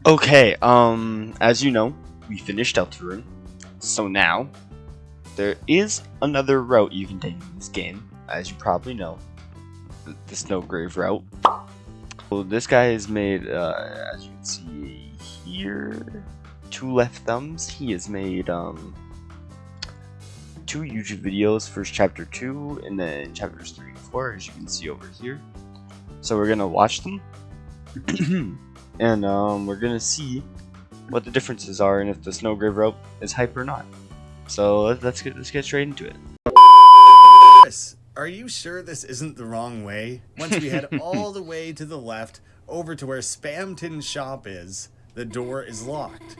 Okay, as you know, we finished Deltarune, so now there is another route you can take in this game, as you probably know, the Snowgrave route. So this guy has made, as you can see here, 2 left thumbs. He has made 2 YouTube videos, first chapter 2 and then chapters 3 and 4, as you can see over here. So we're gonna watch them. And we're gonna see what the differences are and if the Snowgrave rope is hype or not. So let's get straight into it. Kris, are you sure this isn't the wrong way? Once we head all the way to the left, over to where Spamton's shop is, the door is locked.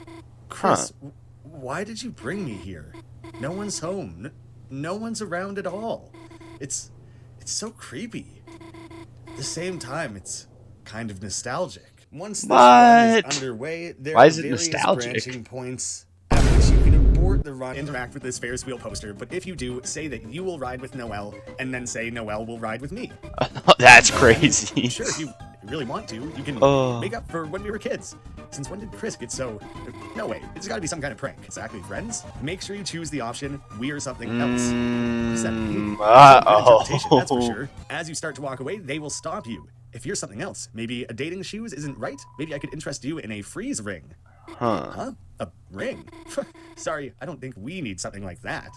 Kris, why did you bring me here? No one's home. No one's around at all. It's so creepy. At the same time, it's kind of nostalgic. Once this run is underway, there are various branching points at which you can abort the run, interact with this Ferris wheel poster, but if you do, say that you will ride with Noelle, and then say Noelle will ride with me. That's crazy. Sure, if you really want to, you can make up for when we were kids. Since when did Kris get so... No way, it's gotta be some kind of prank. Exactly, friends? Make sure you choose the option, we or something else. Interpretation, that's for sure. As you start to walk away, they will stop you. If you're something else, maybe a dating shoes isn't right, maybe I could interest you in a freeze ring. Huh? A ring? Sorry, I don't think we need something like that.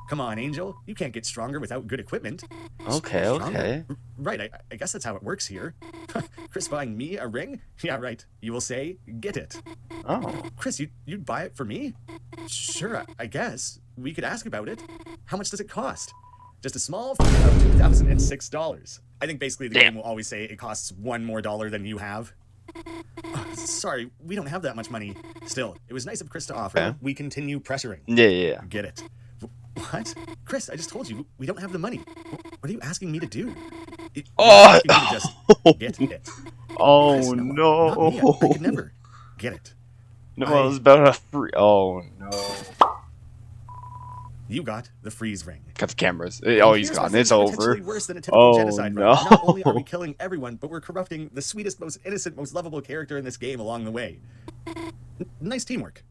Come on, Angel, you can't get stronger without good equipment. Okay. Right, I guess that's how it works here. Kris buying me a ring? Yeah, right. You will say, get it. Oh. Kris, you'd buy it for me? Sure, I guess. We could ask about it. How much does it cost? Just a small fee of $2,006. I think basically the game will always say it costs $1 more than you have. Sorry, we don't have that much money. Still, it was nice of Kris to offer. Okay. We continue pressuring. Yeah. Get it. What? Kris, I just told you, we don't have the money. What are you asking me to do? Oh! Just get it. Oh, Kris, no. Not me. I could never get it. No, I was about to free. Oh, no. You got the freeze ring. Got the cameras. Oh, he's gone. It's over. Worse than a typical genocide no. run. Not only are we killing everyone, but we're corrupting the sweetest, most innocent, most lovable character in this game along the way. Nice teamwork.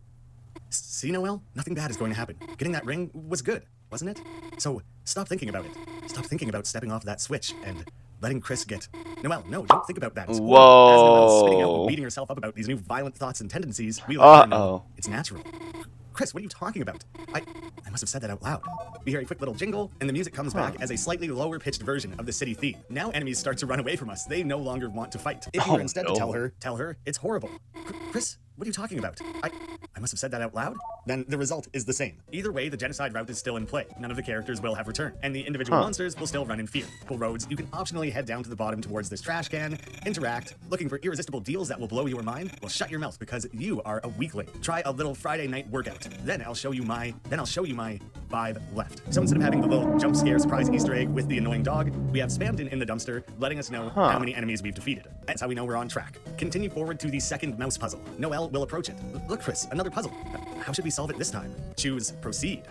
See, Noelle? Nothing bad is going to happen. Getting that ring was good, wasn't it? So stop thinking about it. Stop thinking about stepping off that switch and letting Kris get... Noelle, no, don't think about that. As Noelle's spitting out and beating herself up about these new violent thoughts and tendencies, we let her know it's natural. Kris, what are you talking about? I must have said that out loud. We hear a quick little jingle, and the music comes back as a slightly lower-pitched version of the city theme. Now enemies start to run away from us. They no longer want to fight. If you were instead to tell her, it's horrible. Kris, what are you talking about? I must have said that out loud? Then the result is the same. Either way, the genocide route is still in play. None of the characters will have returned, and the individual monsters will still run in fear. Full roads, you can optionally head down to the bottom towards this trash can, interact, looking for irresistible deals that will blow your mind. Well, shut your mouth because you are a weakling. Try a little Friday night workout. Then I'll show you my 5 left. So instead of having the little jump scare surprise Easter egg with the annoying dog, we have Spamton in the dumpster, letting us know how many enemies we've defeated. That's how we know we're on track. Continue forward to the second mouse puzzle. Noelle will approach it. Look, Kris, another puzzle. How should we solve it this time? Choose proceed.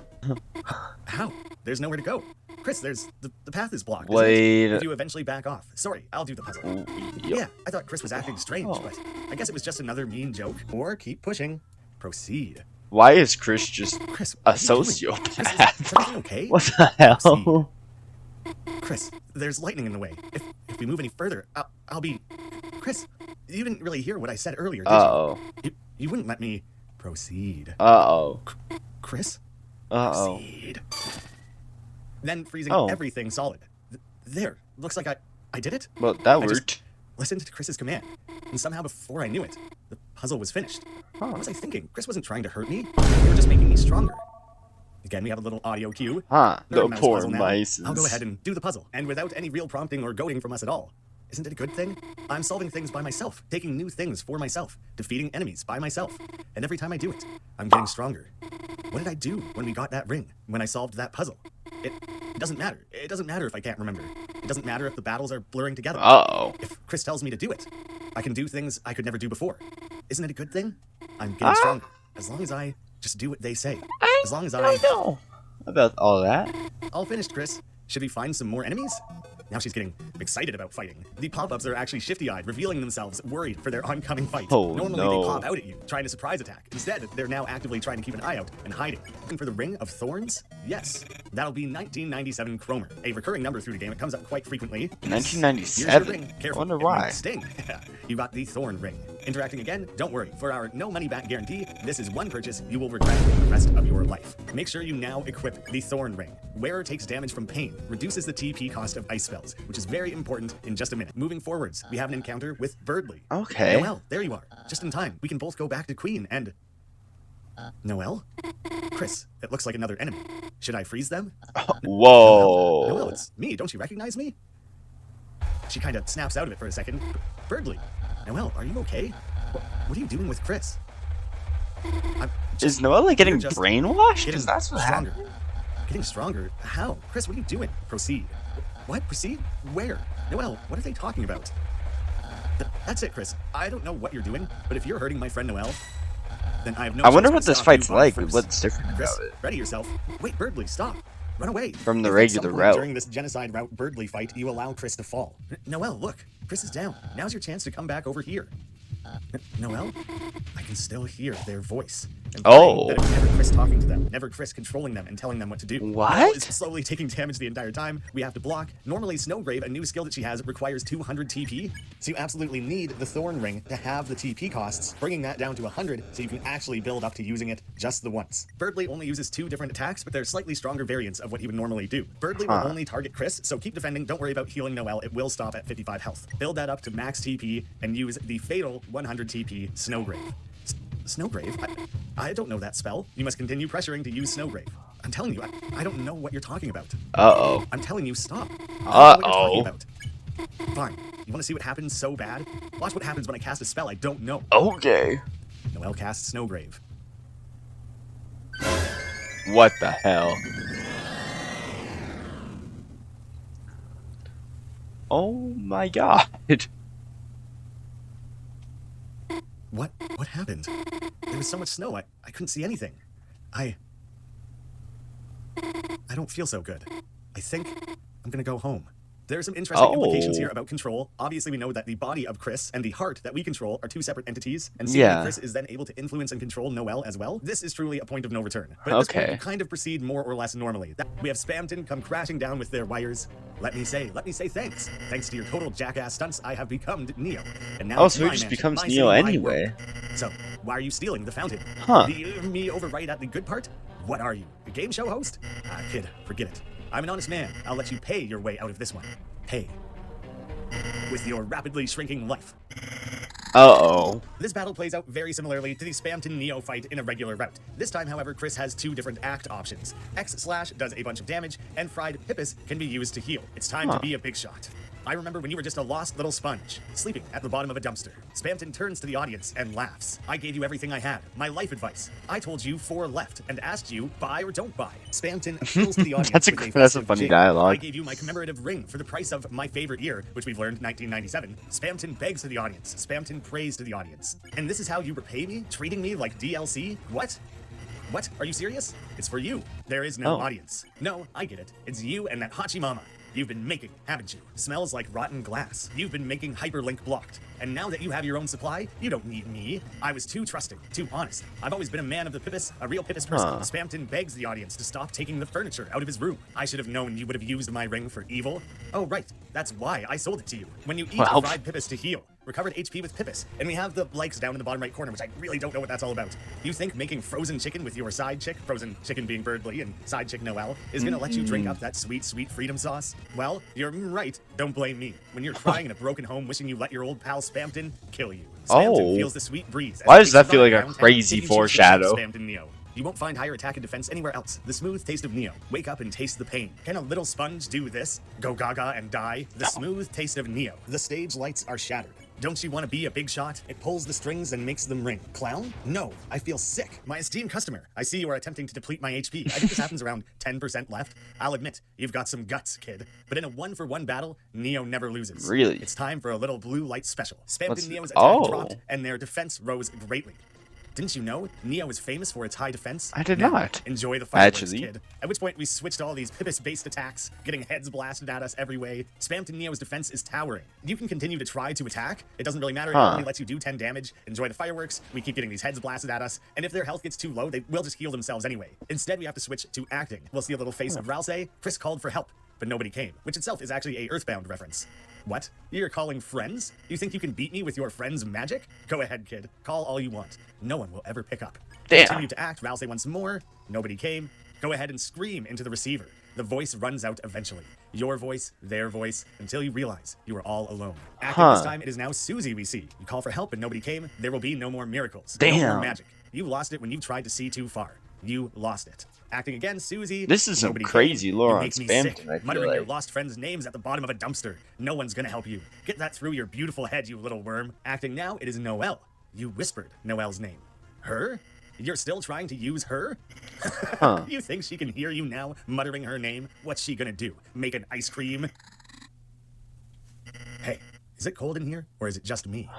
How? There's nowhere to go. Kris, there's the path is blocked. Wait. If you eventually back off. Sorry, I'll do the puzzle. Yeah, I thought Kris was acting strange, but I guess it was just another mean joke. Or keep pushing. Proceed. Why is Kris just Kris, a sociopath? Kris, is everything okay? What the hell? Kris, there's lightning in the way. If we move any further, I'll be... Kris, you didn't really hear what I said earlier, did you? You wouldn't let me proceed. Kris? Proceed. Then freezing everything solid. There, looks like I did it. Well, that worked. Listened to Kris's command, and somehow before I knew it, the puzzle was finished. What was I thinking? Kris wasn't trying to hurt me. They were just making me stronger. Again, we have a little audio cue. The poor mice. I'll go ahead and do the puzzle, and without any real prompting or goading from us at all. Isn't it a good thing? I'm solving things by myself, taking new things for myself, defeating enemies by myself. And every time I do it, I'm getting stronger. What did I do when we got that ring, when I solved that puzzle? It doesn't matter. It doesn't matter if I can't remember. It doesn't matter if the battles are blurring together. If Kris tells me to do it, I can do things I could never do before. Isn't it a good thing? I'm getting stronger. As long as I just do what they say. As long as I know about all that. All finished, Kris. Should we find some more enemies? Now she's getting excited about fighting. The pop-ups are actually shifty-eyed, revealing themselves worried for their oncoming fight. Oh, Normally no. they pop out at you, trying to surprise attack. Instead, they're now actively trying to keep an eye out and hiding. And for the Ring of Thorns? Yes. That'll be 1997 Chromer. A recurring number through the game. It comes up quite frequently. 1997? Here's your ring. I Careful. wonder It why. might sting. You got the Thorn Ring. Interacting again? Don't worry. For our no money back guarantee, this is one purchase you will regret for the rest of your life. Make sure you now equip the Thorn Ring. Wearer takes damage from pain, reduces the TP cost of ice spells, which is very important in just a minute. Moving forwards, we have an encounter with Birdly. Okay. Noelle, there you are. Just in time. We can both go back to Queen and... Noelle? Kris, it looks like another enemy. Should I freeze them? Whoa. Noelle, it's me. Don't you recognize me? She kind of snaps out of it for a second. Birdly, Noelle, are you okay? What are you doing with Kris? Is Noelle getting You're just brainwashed? Getting Because that's what stronger. happened. Getting stronger? How? Kris, what are you doing? Proceed. What? Proceed? Where? Noelle, what are they talking about? That's it, Kris. I don't know what you're doing, but if you're hurting my friend Noelle, then I have no I wonder choice what but to this stop fight's you by like. force. What's different Kris, about it? ready yourself. Wait, Birdly, stop. Run away. From the If at regular some point route. During this genocide route Birdly fight, you allow Kris to fall. Noelle, look. Kris is down. Now's your chance to come back over here. Noelle? I can still hear their voice. Oh. That it was never Kris talking to them, never Kris controlling them and telling them what to do. What? Noelle is slowly taking damage the entire time. We have to block. Normally, Snowgrave, a new skill that she has, requires 200 TP. So you absolutely need the Thorn Ring to have the TP costs, bringing that down to 100 so you can actually build up to using it just the once. Birdly only uses 2 different attacks, but they're slightly stronger variants of what he would normally do. Birdly will only target Kris, so keep defending. Don't worry about healing Noelle. It will stop at 55 health. Build that up to max TP and use the fatal 100 TP Snowgrave. Snowgrave? I don't know that spell. You must continue pressuring to use Snowgrave. I'm telling you, I don't know what you're talking about. Uh-oh. I'm telling you, stop. I don't know what you're talking Uh-oh. about. Fine. You want to see what happens so bad? Watch what happens when I cast a spell I don't know. Okay. Noelle casts Snowgrave. What the hell? Oh my god. What happened? There was so much snow, I couldn't see anything. I don't feel so good. I think I'm gonna go home. There are some interesting implications here about control. Obviously, we know that the body of Kris and the heart that we control are 2 separate entities, and seemingly Kris is then able to influence and control Noelle as well. This is truly a point of no return. But at this point, you kind of proceed more or less normally. We have Spamton come crashing down with their wires. Let me say thanks. Thanks to your total jackass stunts, I have become Neo. And now So he just becomes Neo anyway. So, why are you stealing the fountain? Huh. Me over right at the good part? What are you, a game show host? Kid, forget it. I'm an honest man. I'll let you pay your way out of this one. Pay. With your rapidly shrinking life. Uh-oh. This battle plays out very similarly to the Spamton Neo fight in a regular route. This time, however, Kris has 2 different act options. X/slash does a bunch of damage, and Fried Pippus can be used to heal. It's time to be a big shot. I remember when you were just a lost little sponge, sleeping at the bottom of a dumpster. Spamton turns to the audience and laughs. I gave you everything I had, my life advice. I told you 4 left, and asked you, buy or don't buy. Spamton appeals to the audience That's a festive funny jig. dialogue. I gave you my commemorative ring for the price of my favorite year, which we've learned, 1997. Spamton begs to the audience. Spamton prays to the audience. And this is how you repay me? Treating me like DLC? What? What? Are you serious? It's for you. There is no audience. No, I get it. It's you and that Hachi Mama. You've been making, haven't you? Smells like rotten glass. You've been making hyperlink blocked. And now that you have your own supply, you don't need me. I was too trusting, too honest. I've always been a man of the Pippus, a real Pippus person. Spamton begs the audience to stop taking the furniture out of his room. I should have known you would have used my ring for evil. Oh, right. That's why I sold it to you. When you eat fried Pippus to heal. Recovered HP with Pippus. And we have the likes down in the bottom right corner, which I really don't know what that's all about. You think making frozen chicken with your side chick, frozen chicken being Birdly and side chick Noelle, is gonna let you drink up that sweet, sweet freedom sauce? Well, you're right. Don't blame me. When you're crying in a broken home wishing you let your old pal Spamton kill you. Spamton feels the sweet breeze. Why does that feel like a crazy foreshadow? Spamton Neo. You won't find higher attack and defense anywhere else. The smooth taste of Neo. Wake up and taste the pain. Can a little sponge do this? Go gaga and die? The smooth taste of Neo. The stage lights are shattered. Don't you want to be a big shot? It pulls the strings and makes them ring. Clown? No, I feel sick. My esteemed customer, I see you are attempting to deplete my HP. I think this happens around 10% left. I'll admit, you've got some guts, kid. But in a 1-for-1 battle, Neo never loses. Really? It's time for a little blue light special. Spamton Neo's attack dropped, and their defense rose greatly. Didn't you know Neo is famous for its high defense? I did Now, not. Enjoy the fireworks, Actually. kid. At which point we switched to all these Pippus-based attacks, getting heads blasted at us every way. Spam to Neo's defense is towering. You can continue to try to attack. It doesn't really matter. It only lets you do 10 damage. Enjoy the fireworks. We keep getting these heads blasted at us. And if their health gets too low, they will just heal themselves anyway. Instead, we have to switch to acting. We'll see a little face of Ralsei. Kris called for help, but nobody came, which itself is actually a Earthbound reference. What? You're calling friends? You think you can beat me with your friend's magic? Go ahead, kid. Call all you want. No one will ever pick up. Damn. Continue to act. Ralsei once more. Nobody came. Go ahead and scream into the receiver. The voice runs out eventually. Your voice, their voice, until you realize you are all alone. Acting this time, it is now Susie we see. You call for help and nobody came. There will be no more miracles. No Damn. more magic. You lost it when you tried to see too far. You lost it. Acting again, Susie. This is some Nobody crazy came. lore You on make me Spam sick. Toon, I feel Muttering your like. lost friends' names at the bottom of a dumpster. No one's gonna help you. Get that through your beautiful head, you little worm. Acting now, it is Noelle. You whispered Noelle's name. Her? You're still trying to use her? You think she can hear you now, muttering her name? What's she gonna do? Make an ice cream? Hey, is it cold in here, or is it just me?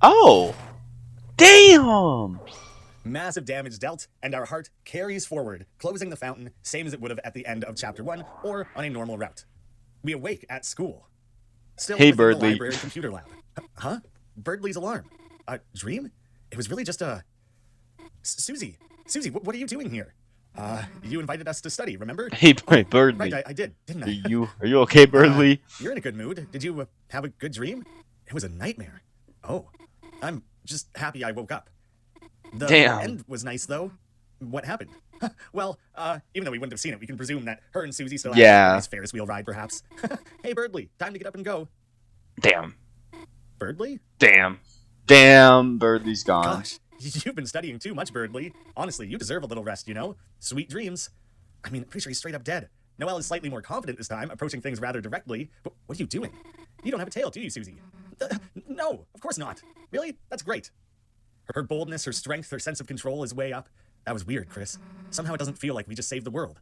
Oh! Damn! Massive damage dealt, and our heart carries forward, closing the fountain, same as it would have at the end of Chapter 1, or on a normal route. We awake at school. Still Hey, within Birdly. the library computer lab. Huh? Birdly's alarm. A dream? It was really just a... Susie, what are you doing here? You invited us to study, remember? Hey, Birdly. Right, I did, didn't I? Are you okay, Birdly? You're in a good mood. Did you have a good dream? It was a nightmare. Oh, I'm just happy I woke up. The Damn. end was nice, though. What happened? Well, even though we wouldn't have seen it, we can presume that her and Susie still have Yeah. a nice Ferris wheel ride, perhaps. Hey, Birdly, time to get up and go. Damn. Birdly? Damn. Damn, Birdly's gone. Gosh, you've been studying too much, Birdly. Honestly, you deserve a little rest, you know? Sweet dreams. I mean, I'm pretty sure he's straight up dead. Noelle is slightly more confident this time, approaching things rather directly. But what are you doing? You don't have a tail, do you, Susie? No, of course not. Really? That's great. Her boldness, her strength, her sense of control is way up. That was weird, Kris. Somehow it doesn't feel like we just saved the world.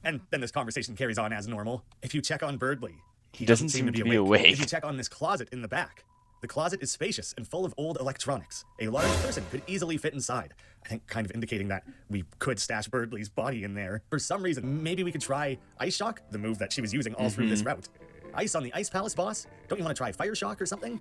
And then this conversation carries on as normal. If you check on Birdly, He doesn't seem to be awake. If you check on this closet in the back, the closet is spacious and full of old electronics. A large person could easily fit inside. I think kind of indicating that we could stash Birdly's body in there. For some reason, maybe we could try Ice Shock, the move that she was using all through this route. Ice on the Ice Palace boss? Don't you want to try Fire Shock or something?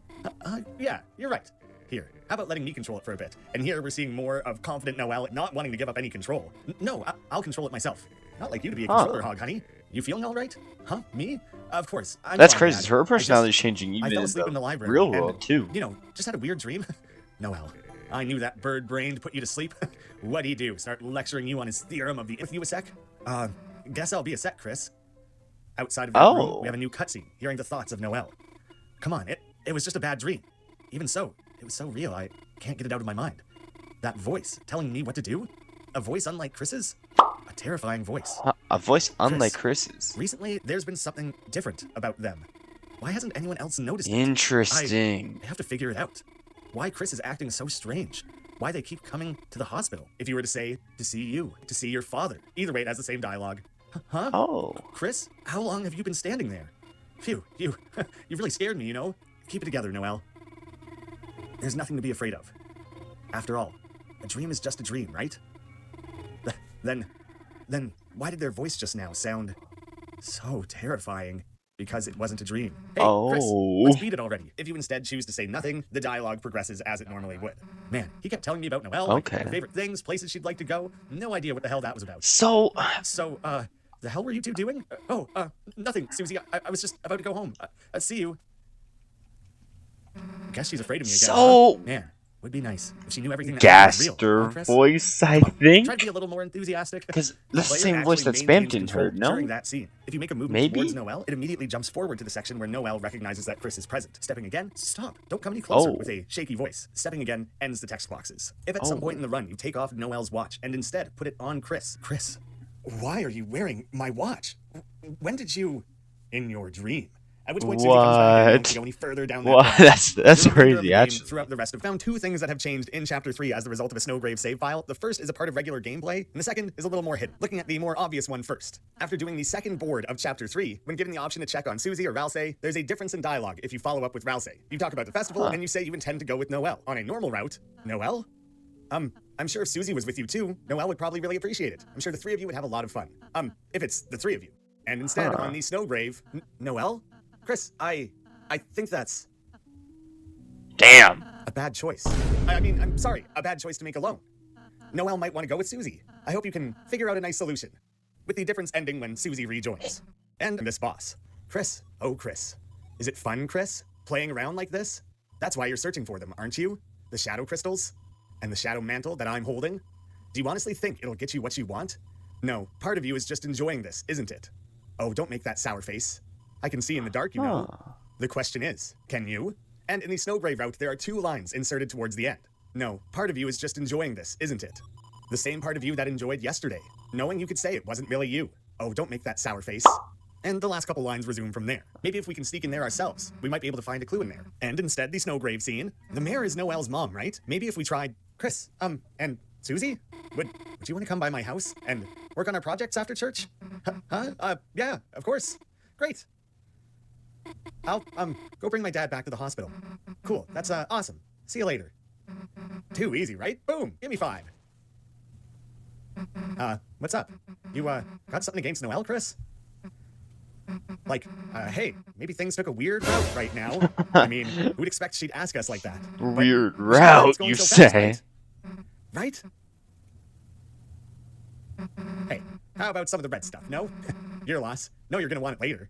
Yeah, you're right. Here, how about letting me control it for a bit? And here we're seeing more of confident Noelle not wanting to give up any control. No, I'll control it myself. Not like you to be a controller hog, honey. You feeling all right? Huh? Me? Of course. I'm That's fine, crazy. Dad. Her I personality's just- changing I even fell in asleep in the the library. real and, world, too. You know, just had a weird dream. Noelle, I knew that bird brain put you to sleep. What'd he do? Start lecturing you on his theorem of the with you a sec? Guess I'll be a sec, Kris. Outside of that room, we have a new cutscene, hearing the thoughts of Noelle. Come on, it was just a bad dream. Even so, it was so real, I can't get it out of my mind. That voice telling me what to do? A voice unlike Chris's? A terrifying voice. A voice unlike Chris's. Recently, there's been something different about them. Why hasn't anyone else noticed it? Interesting. I have to figure it out. Why Kris is acting so strange. Why they keep coming to the hospital. If you were to say, to see you, to see your father. Either way, it has the same dialogue. Huh? Oh. Kris, how long have you been standing there? Phew, you really scared me, you know? Keep it together, Noelle. There's nothing to be afraid of. After all, a dream is just a dream, right? Then why did their voice just now sound so terrifying? Because it wasn't a dream. Hey, Kris, let's beat it already. If you instead choose to say nothing, the dialogue progresses as it normally would. Man, he kept telling me about Noelle, like her favorite things, places she'd like to go. No idea what the hell that was about. So, the hell were you two doing? Nothing, Susie. I was just about to go home. See you. Guess she's afraid of me again. So- huh? Man, would be nice if she knew everything that was real. Gaster Huh, Kris? voice, I Come on, think? Try to be a little more enthusiastic. Because that's the Player same voice that actually Spam maintains Toon control heard, no? During that scene, if you make a movement Maybe? towards Noelle, it immediately jumps forward to the section where Noelle recognizes that Kris is present. Stepping again, stop. Don't come any closer with a shaky voice. Stepping again ends the text boxes. If at some point in the run you take off Noelle's watch and instead put it on Kris. Kris, why are you wearing my watch? When did you... In your dream. At which point Susie comes back and won't go any further down that road. That's The remainder of the crazy, game actually. Throughout the rest of found two things that have changed in Chapter 3 as the result of a Snowgrave save file. The first is a part of regular gameplay, and the second is a little more hidden. Looking at the more obvious one first. After doing the second board of Chapter 3, when given the option to check on Susie or Ralsei, there's a difference in dialogue if you follow up with Ralsei. You talk about the festival, and you say you intend to go with Noelle. On a normal route, Noelle? I'm sure if Susie was with you too, Noelle would probably really appreciate it. I'm sure the three of you would have a lot of fun. If it's the three of you. And instead, on the Snowgrave, Noelle? Kris, I think that's Damn. a bad choice. I mean, I'm sorry, a bad choice to make alone. Noelle might want to go with Susie. I hope you can figure out a nice solution, with the difference ending when Susie rejoins. And this boss. Kris, oh Kris. Is it fun, Kris? Playing around like this? That's why you're searching for them, aren't you? The shadow crystals? And the shadow mantle that I'm holding? Do you honestly think it'll get you what you want? No, part of you is just enjoying this, isn't it? Oh, don't make that sour face. I can see in the dark, you know. The question is, can you? And in the Snowgrave route, there are 2 lines inserted towards the end. No, part of you is just enjoying this, isn't it? The same part of you that enjoyed yesterday, knowing you could say it wasn't really you. Oh, don't make that sour face. And the last couple lines resume from there. Maybe if we can sneak in there ourselves, we might be able to find a clue in there. And instead, the Snowgrave scene. The mayor is Noelle's mom, right? Maybe if we tried Kris, and Susie? Would you want to come by my house and work on our projects after church? Yeah, of course. Great. I'll, go bring my dad back to the hospital. Cool, that's, awesome. See you later. Too easy, right? Boom, give me 5. What's up? You, got something against Noelle, Kris? Like, hey, maybe things took a weird route right now. I mean, who'd expect she'd ask us like that? Weird route, you say? Right? Hey, how about some of the red stuff, no? Your loss. No, you're gonna want it later.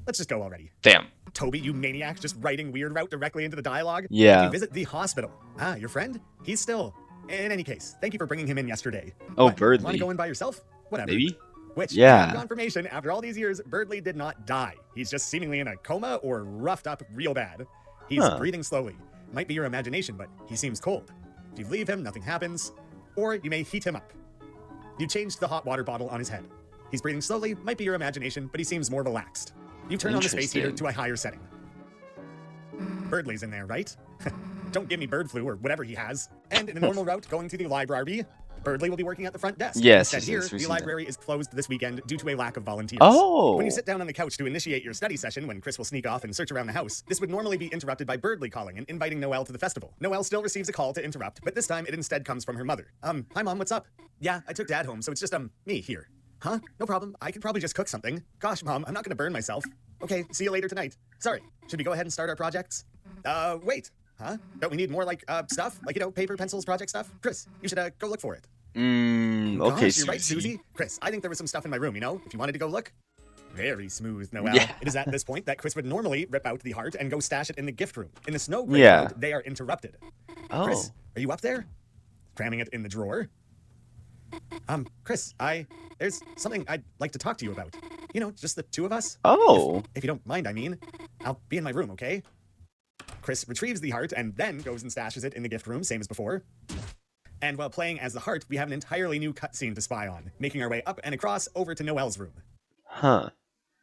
Let's just go already. Damn. Toby, you maniac, just writing weird route directly into the dialogue? Yeah. You visit the hospital. Your friend? He's still... In any case, thank you for bringing him in yesterday. Oh, What, Birdley. Want to go in by yourself? Whatever. Maybe? Which, Yeah. confirmation, after all these years, Birdley did not die. He's just seemingly in a coma or roughed up real bad. He's breathing slowly. Might be your imagination, but he seems cold. If you leave him, nothing happens. Or you may heat him up. You changed the hot water bottle on his head. He's breathing slowly, might be your imagination, but he seems more relaxed. You turn on the space heater to a higher setting. Birdley's in there, right? Don't give me bird flu or whatever he has. And in a normal route going to the library, Birdley will be working at the front desk. Yes. Instead here, the library is closed this weekend due to a lack of volunteers. Oh. When you sit down on the couch to initiate your study session when Kris will sneak off and search around the house, this would normally be interrupted by Birdley calling and inviting Noelle to the festival. Noelle still receives a call to interrupt, but this time it instead comes from her mother. Hi mom, what's up? Yeah, I took dad home, so it's just, me here. Huh? No problem. I could probably just cook something. Gosh, mom, I'm not gonna burn myself. Okay, see you later tonight. Sorry, should we go ahead and start our projects? Wait. Huh? Don't we need more, like, stuff? Like, you know, paper, pencils, project stuff? Kris, you should, go look for it. Okay, Gosh, you're right, Susie. Kris, I think there was some stuff in my room, you know? If you wanted to go look. Very smooth, Noelle. Yeah. It is at this point that Kris would normally rip out the heart and go stash it in the gift room. In the Snowgrave route, they are interrupted. Kris, are you up there? Cramming it in the drawer? Kris, there's something I'd like to talk to you about. You know, just the 2 of us. If you don't mind, I mean. I'll be in my room, okay? Kris retrieves the heart and then goes and stashes it in the gift room, same as before. And while playing as the heart, we have an entirely new cutscene to spy on, making our way up and across over to Noelle's room. Huh.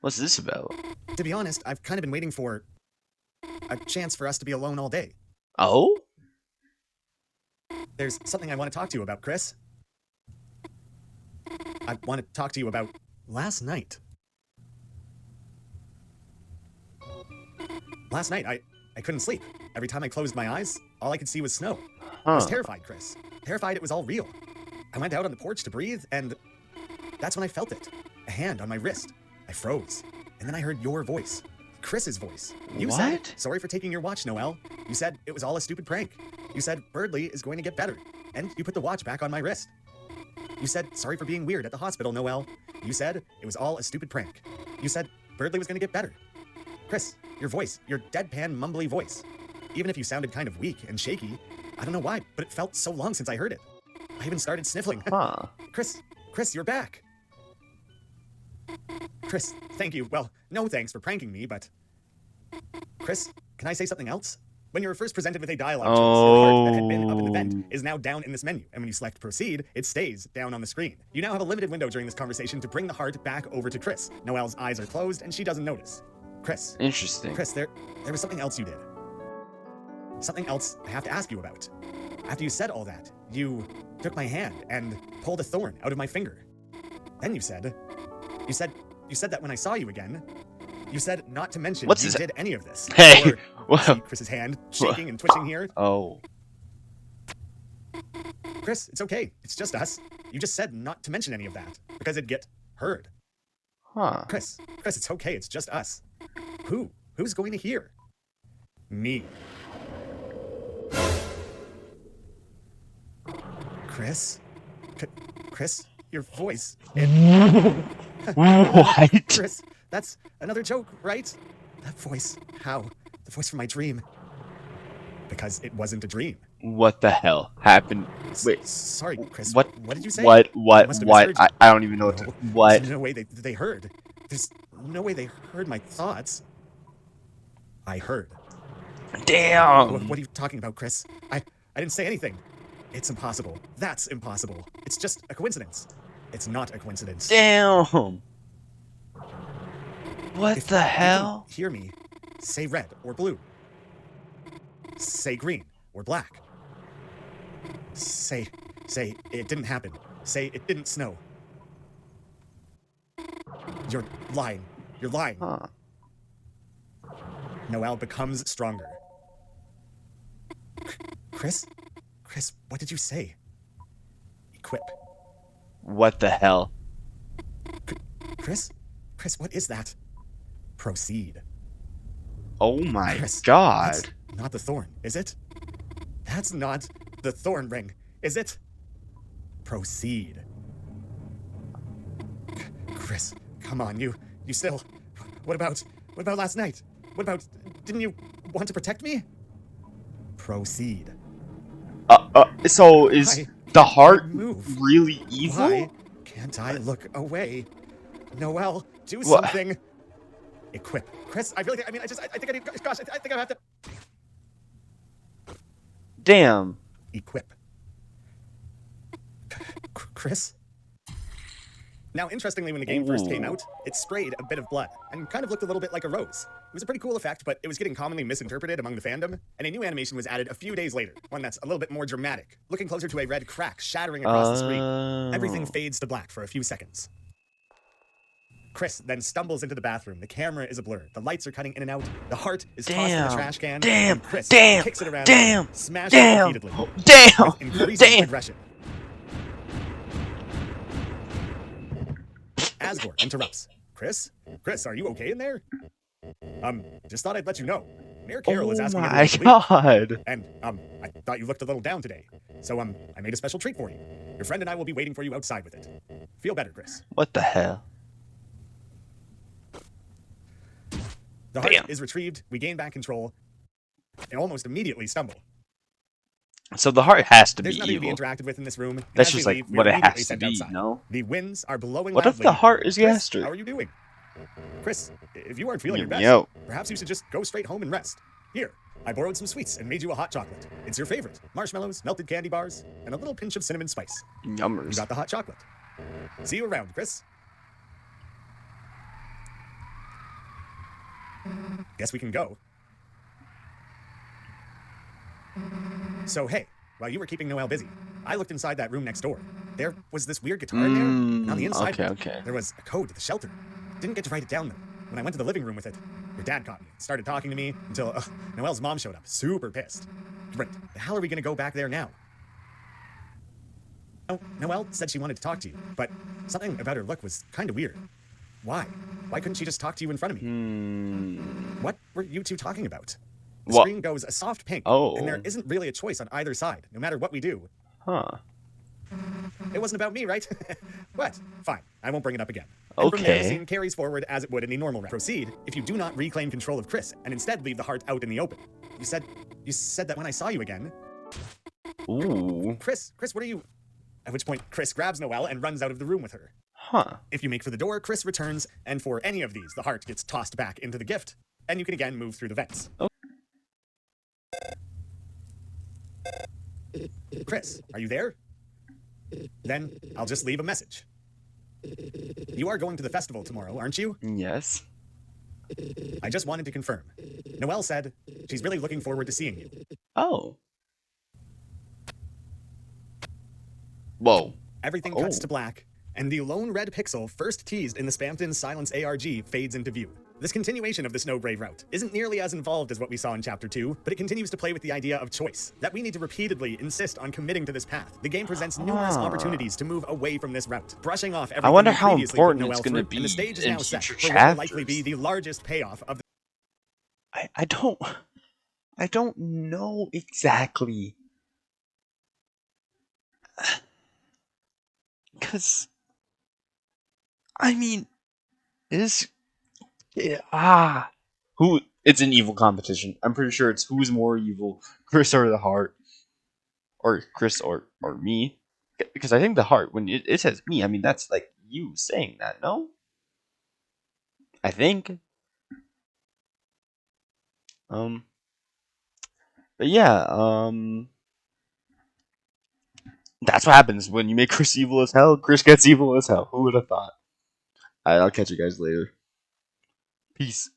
What's this about? To be honest, I've kind of been waiting for a chance for us to be alone all day. Oh? There's something I want to talk to you about, Kris. I want to talk to you about last night. Last night, I couldn't sleep. Every time I closed my eyes, all I could see was snow. I was terrified, Kris. Terrified it was all real. I went out on the porch to breathe, and that's when I felt it. A hand on my wrist. I froze. And then I heard your voice. Kris's voice. You said, sorry for taking your watch, Noelle. You said it was all a stupid prank. You said Birdley is going to get better. And you put the watch back on my wrist. You said, sorry for being weird at the hospital, Noelle. You said it was all a stupid prank. You said Birdley was going to get better. Kris, your voice, your deadpan, mumbly voice. Even if you sounded kind of weak and shaky, I don't know why, but it felt so long since I heard it. I even started sniffling. Kris, you're back. Kris, thank you. Well, no thanks for pranking me, but... Kris, can I say something else? When you were first presented with a dialogue choice, your heart that had been up in the vent is now down in this menu, and when you select proceed, it stays down on the screen. You now have a limited window during this conversation to bring the heart back over to Kris. Noelle's eyes are closed, and she doesn't notice. Kris. Interesting. Kris, there was something else you did. Something else I have to ask you about. After you said all that, you took my hand and pulled a thorn out of my finger. Then you said that when I saw you again, you said not to mention you did any of this. Hey, or, see Kris's hand shaking and twitching here. Kris, it's okay. It's just us. You just said not to mention any of that because it'd get heard. Huh. Kris, it's okay. It's just us. Who's going to hear? Me. Kris? Kris, your voice. What? Kris, that's another joke, right? That voice. How? The voice from my dream. Because it wasn't a dream. What the hell happened? Wait. Sorry, Kris. What? What did you say? What? I must have misheard you. I don't even know what. There's no way they heard. There's no way they heard my thoughts. I heard. Damn. What are you talking about, Kris? I didn't say anything. It's impossible. That's impossible. It's just a coincidence. It's not a coincidence. Damn. What If the you hell? can hear me, say red or blue. Say green or black. Say it didn't happen. Say it didn't snow. You're lying. You're lying. Huh. Noelle becomes stronger. Kris, what did you say? Equip. What the hell? Kris, what is that? Proceed. Oh my Kris, god. That's not the thorn, is it? That's not the thorn ring, is it? Proceed. Kris, come on, you still. What about last night? What about, didn't you want to protect me? Proceed. So is Why the heart move? really evil? Why can't I look away? Noelle, do What? something. Equip. Kris, I think I need, gosh, I think I have to. Damn. Equip. Kris? Now, interestingly, when the game first came out, it sprayed a bit of blood and kind of looked a little bit like a rose. It was a pretty cool effect, but it was getting commonly misinterpreted among the fandom, and a new animation was added a few days later, one that's a little bit more dramatic, looking closer to a red crack shattering across the screen. Everything fades to black for a few seconds. Kris then stumbles into the bathroom. The camera is a blur. The lights are cutting in and out. The heart is tossed in the trash can. And Kris kicks it around, smashing it repeatedly. With increasing aggression. Asgore interrupts. Kris, are you okay in there? Just thought I'd let you know. Mayor Carroll is asking everyone to leave. Oh my god. And, I thought you looked a little down today. So, I made a special treat for you. Your friend and I will be waiting for you outside with it. Feel better, Kris. What the hell? The heart is retrieved, we gain back control, and almost immediately stumble. So the heart has to There's be nothing evil. to be interacted with in this room. and That's as we just like leave, we what are it immediately has to sent be, outside. no? The winds are blowing What if loudly. the heart is Kris, gastric? how are you doing? Kris, if you aren't feeling your best, Yo. perhaps you should just go straight home and rest. Here, I borrowed some sweets and made you a hot chocolate. It's your favorite. Marshmallows, melted candy bars, and a little pinch of cinnamon spice. You Yummers. got the hot chocolate. See you around, Kris. Guess we can go. So, hey, while you were keeping Noelle busy, I looked inside that room next door. There was this weird guitar in there, and on the inside of it, there was a code to the shelter. Didn't get to write it down, though. When I went to the living room with it, your dad caught me, started talking to me, until Noelle's mom showed up, super pissed. Great. How are we going to go back there now? Oh, Noelle said she wanted to talk to you, but something about her look was kind of weird. Why? Why couldn't she just talk to you in front of me? What were you two talking about? The screen goes a soft pink, and there isn't really a choice on either side, no matter what we do. Huh. It wasn't about me, right? What? Fine, I won't bring it up again. And from there, the scene carries forward as it would in a normal round. Proceed if you do not reclaim control of Kris and instead leave the heart out in the open. You said that when I saw you again. Ooh. Kris, what are you? At which point, Kris grabs Noelle and runs out of the room with her. Huh. If you make for the door, Kris returns, and for any of these, the heart gets tossed back into the gift, and you can again move through the vents. Kris, are you there? Then I'll just leave a message. You are going to the festival tomorrow, aren't you? Yes. I just wanted to confirm. Noelle said she's really looking forward to seeing you. Oh. Whoa. Everything cuts to black, and the lone red pixel first teased in the Spamton Silence ARG fades into view. This continuation of the Snowgrave route isn't nearly as involved as what we saw in Chapter 2, but it continues to play with the idea of choice, that we need to repeatedly insist on committing to this path. The game presents numerous opportunities to move away from this route, brushing off everything I wonder we how previously important put it's Noelle going to through, be and the stage is in now set future for what will likely chapters. be the largest payoff of the I don't know exactly. Because, I mean, is who? It's an evil competition. I'm pretty sure it's who's more evil, Kris or the heart, or Kris or me. Because I think the heart, when it says me, I mean that's like you saying that. No, I think. Um, but yeah, that's what happens when you make Kris evil as hell. Kris gets evil as hell. Who would have thought? Alright, I'll catch you guys later. Peace.